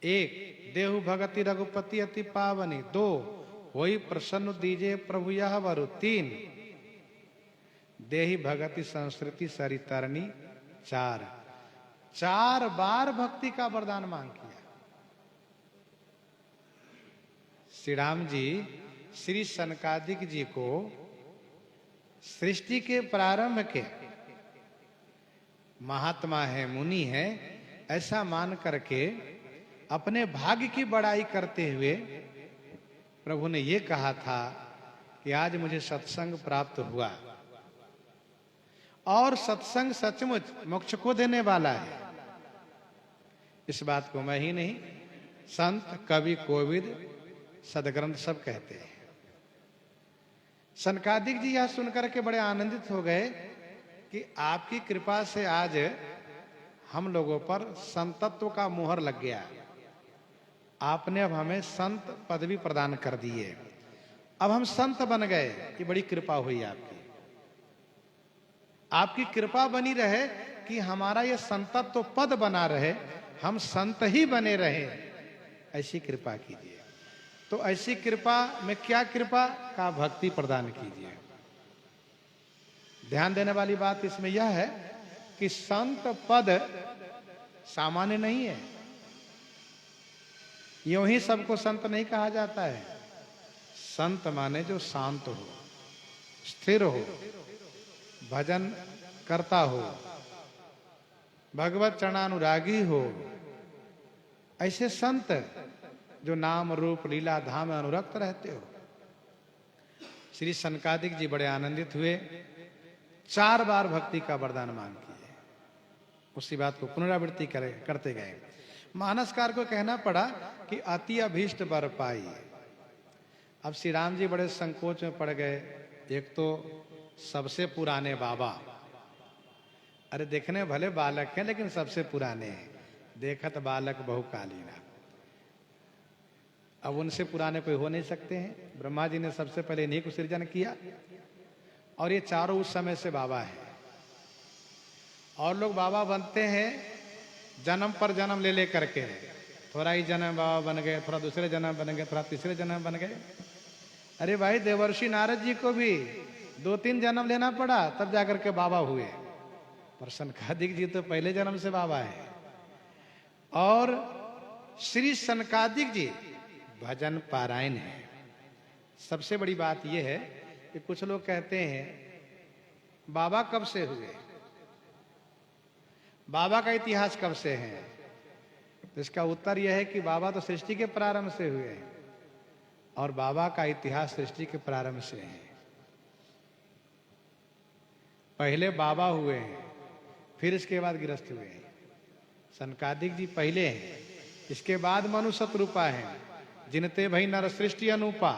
1 देहु भगति रघुपति अति पावनी। 2 होई प्रसन्न दीजे प्रभु यह वर। 3 देहि भगति संस्कृति सरि तरनी। 4 बार भक्ति का वरदान मांग किया। श्री राम जी श्री सनकादिक जी को सृष्टि के प्रारंभ के महात्मा है, मुनि है, ऐसा मान करके अपने भाग्य की बड़ाई करते हुए प्रभु ने ये कहा था कि आज मुझे सत्संग प्राप्त हुआ और सत्संग सचमुच मोक्ष को देने वाला है। इस बात को मैं ही नहीं, संत, कवि, कोविद, सदग्रंथ सब कहते हैं। सनकादिक जी यह सुनकर के बड़े आनंदित हो गए कि आपकी कृपा से आज हम लोगों पर संतत्व का मुहर लग गया। आपने अब हमें संत पदवी प्रदान कर दी है, अब हम संत बन गए। ये बड़ी कृपा हुई आपकी। आपकी कृपा बनी रहे कि हमारा ये संतत्व पद बना रहे, हम संत ही बने रहे, ऐसी कृपा कीजिए। तो ऐसी कृपा में क्या कृपा का भक्ति प्रदान कीजिए। ध्यान देने वाली बात इसमें यह है कि संत पद सामान्य नहीं है। यूं ही सबको संत नहीं कहा जाता है। संत माने जो शांत हो, स्थिर हो, भजन करता हो, भगवत चरणानुरागी हो, ऐसे संत जो नाम रूप लीला धाम में अनुरक्त रहते हो। श्री सनकादिक जी बड़े आनंदित हुए, 4 बार भक्ति का वरदान मांग किए, उसी बात को पुनरावृत्ति करते गए। मानसकार को कहना पड़ा कि अति अभीष्ट वर पाई। अब श्री राम जी बड़े संकोच में पड़ गए। एक तो सबसे पुराने बाबा, अरे देखने भले बालक हैं लेकिन सबसे पुराने हैं, देखत बालक बहुकालीना। अब उनसे पुराने कोई हो नहीं सकते हैं। ब्रह्मा जी ने सबसे पहले इन्हीं को सृजन किया और ये चारों उस समय से बाबा है। और लोग बाबा बनते हैं जन्म पर जन्म ले करके, थोड़ा ही जन्म बाबा बन गए, थोड़ा दूसरे जन्म बन गए, थोड़ा तीसरे जन्म बन गए। अरे भाई, देवर्षि नारद जी को भी 2-3 जन्म लेना पड़ा तब जाकर के बाबा हुए, पर सनकादिक जी तो पहले जन्म से बाबा है। और श्री सनकादिक जी भजन पारायण है। सबसे बड़ी बात यह है कि कुछ लोग कहते हैं बाबा कब से हुए, बाबा का इतिहास कब से है। तो इसका उत्तर यह है कि बाबा तो सृष्टि के प्रारंभ से हुए हैं और बाबा का इतिहास सृष्टि के प्रारंभ से है। पहले बाबा हुए हैं, फिर इसके बाद गृहस्थ हुए हैं। सनकादिक जी पहले हैं, इसके बाद मनु शतरूपा है, जिनते भई नर सृष्टि अनुपा।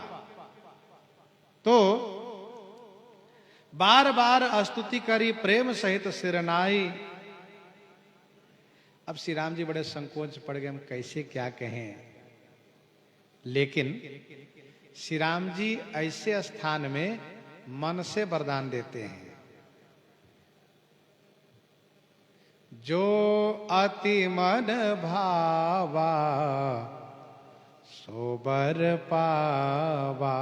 तो बार बार स्तुति करी प्रेम सहित सिरनाई। अब श्री राम जी बड़े संकोच पड़ गए, हम कैसे क्या कहें। लेकिन श्री राम जी ऐसे स्थान में मन से वरदान देते हैं जो अति मन भावा सो बर पावा।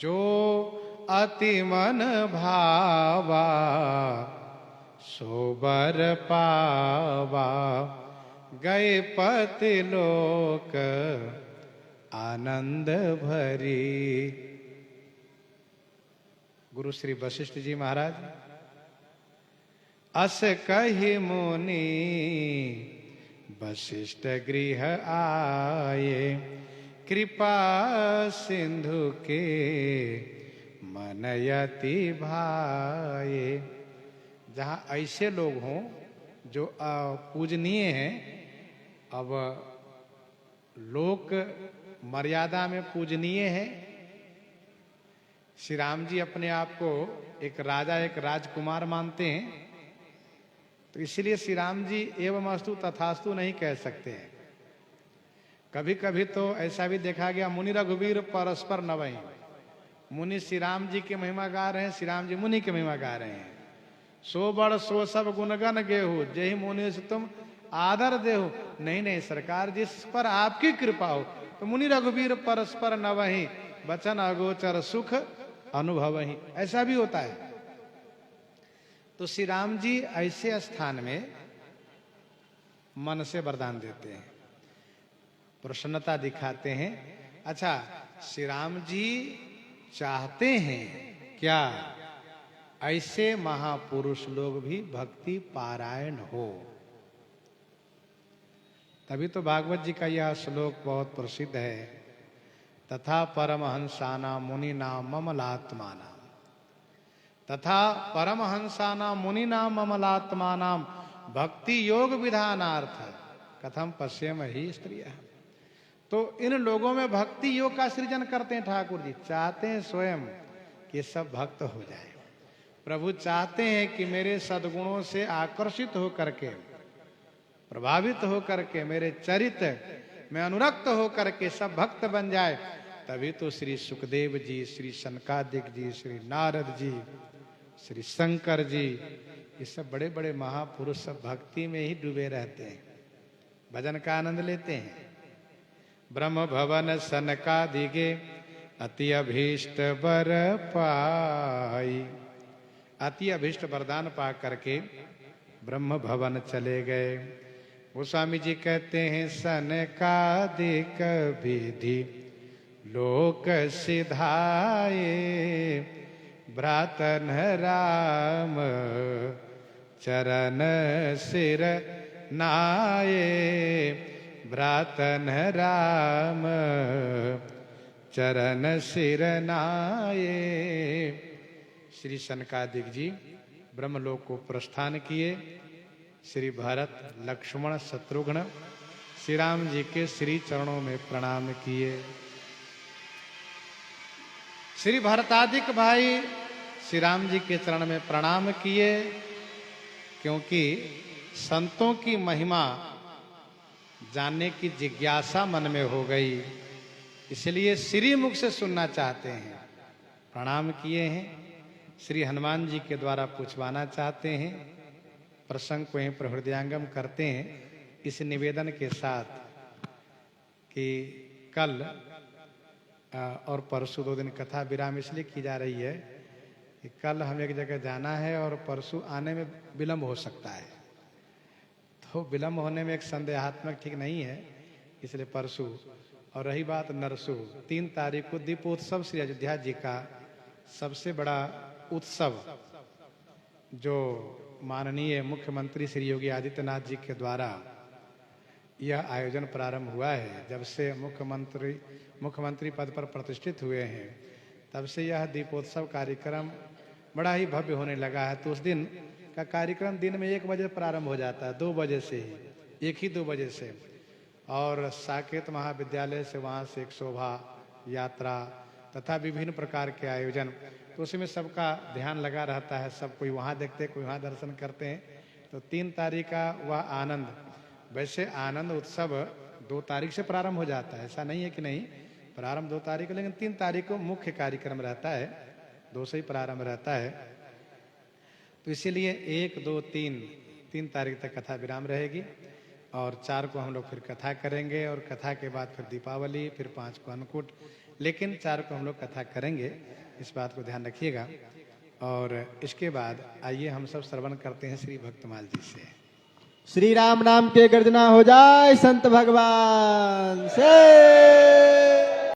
जो अति मन भावा सो बर पावा। गए पति लोक आनंद भरी। गुरु श्री वशिष्ठ जी महाराज अस कहि मुनि वशिष्ठ गृह आए। कृपा सिंधु के मनयति भाए। जहाँ ऐसे लोग हों जो पूजनीय हैं, अब लोक मर्यादा में पूजनीय है। श्री राम जी अपने आप को एक राजा, एक राजकुमार मानते हैं, तो इसलिए श्री राम जी एवं अस्तु तथास्तु नहीं कह सकते हैं। कभी कभी तो ऐसा भी देखा गया, मुनि रघुवीर परस्पर नवहीं। मुनि श्री राम जी की महिमा गा रहे हैं, श्री राम जी मुनि की महिमा गा रहे हैं। सो बड़ सो सब गुणगन गेहू, जय मुनि से तुम आदर देहु। नहीं नहीं सरकार, जिस पर आपकी कृपा हो तो मुनि रघुवीर परस्पर नवहीं, वचन अगोचर सुख अनुभव ही। ऐसा भी होता है। तो श्री राम जी ऐसे स्थान में मन से वरदान देते हैं, प्रसन्नता दिखाते हैं अच्छा, श्री राम जी चाहते हैं क्या ऐसे महापुरुष लोग भी भक्ति पारायण हो। तभी तो भागवत जी का यह श्लोक बहुत प्रसिद्ध है, तथा परमहंसाना मुनिना ममलात्माना, तथा परमहंसाना मुनिना ममलात्माना भक्ति योग विधानार्थ कथम पश्यम ही स्त्रियः। तो इन लोगों में भक्ति योग का सृजन करते हैं ठाकुर जी, चाहते हैं स्वयं कि सब भक्त हो जाए। प्रभु चाहते हैं कि मेरे सद्गुणों से आकर्षित होकर के, प्रभावित होकर के, मेरे चरित्र में अनुरक्त होकर के सब भक्त बन जाए। तभी तो श्री सुखदेव जी, श्री सनकादिक जी, श्री नारद जी, श्री शंकर जी, ये सब बड़े बड़े महापुरुष सब भक्ति में ही डूबे रहते हैं, भजन का आनंद लेते हैं। ब्रह्म भवन सनकादिगे अति अभीष्ट वर पाई, अति अभीष्ट वरदान पा करके ब्रह्म भवन चले गए। गोस्वामी जी कहते हैं सनकादिक विधि लोक सिधाए, भ्रातन राम चरण सिर नाये, भ्रातन राम चरण सिर नाये। श्री सनकादिक जी ब्रह्मलोक को प्रस्थान किए। श्री भरत, लक्ष्मण, शत्रुघ्न श्री राम जी के श्री चरणों में प्रणाम किए। श्री भरतादिक भाई श्री राम जी के चरण में प्रणाम किए, क्योंकि संतों की महिमा जानने की जिज्ञासा मन में हो गई, इसलिए श्री मुख से सुनना चाहते हैं। प्रणाम किए हैं। श्री हनुमान जी के द्वारा पूछवाना चाहते हैं। प्रसंग को यहीं पर हृदयांगम करते हैं इस निवेदन के साथ कि कल और परसों 2 दिन कथा विराम इसलिए की जा रही है कि कल हमें एक जगह जाना है और परसों आने में विलंब हो सकता है। तो विलंब होने में एक संदेहात्मक ठीक नहीं है, इसलिए परसों। और रही बात नरसों, 3 तारीख को दीपोत्सव श्री अयोध्या जी का सबसे बड़ा उत्सव, जो माननीय मुख्यमंत्री श्री योगी आदित्यनाथ जी के द्वारा यह आयोजन प्रारंभ हुआ है। जब से मुख्यमंत्री पद पर प्रतिष्ठित हुए हैं, तब से यह दीपोत्सव कार्यक्रम बड़ा ही भव्य होने लगा है। तो उस दिन का कार्यक्रम दिन में 1 बजे प्रारंभ हो जाता है, 2 बजे से ही, 1 ही 2 बजे से। और साकेत महाविद्यालय से वहाँ से एक शोभा यात्रा तथा विभिन्न प्रकार के आयोजन, तो उसमें सबका ध्यान लगा रहता है। सब कोई वहाँ देखते, कोई वहाँ दर्शन करते हैं। तो 3 तारीख का वह आनंद, वैसे आनंद उत्सव 2 तारीख से प्रारंभ हो जाता है, ऐसा नहीं है कि नहीं, प्रारंभ 2 तारीख को, लेकिन 3 तारीख को मुख्य कार्यक्रम रहता है, 2 से ही प्रारंभ रहता है। तो इसीलिए 1, 2, 3 तारीख तक कथा विराम रहेगी और 4 को हम लोग फिर कथा करेंगे और कथा के बाद फिर दीपावली, फिर 5 को अन्नकूट, लेकिन 4 को हम लोग कथा करेंगे, इस बात को ध्यान रखिएगा। और इसके बाद आइए हम सब श्रवण करते हैं श्री भक्तमाल जी से। श्री राम नाम के गर्जना हो जाए संत भगवान से।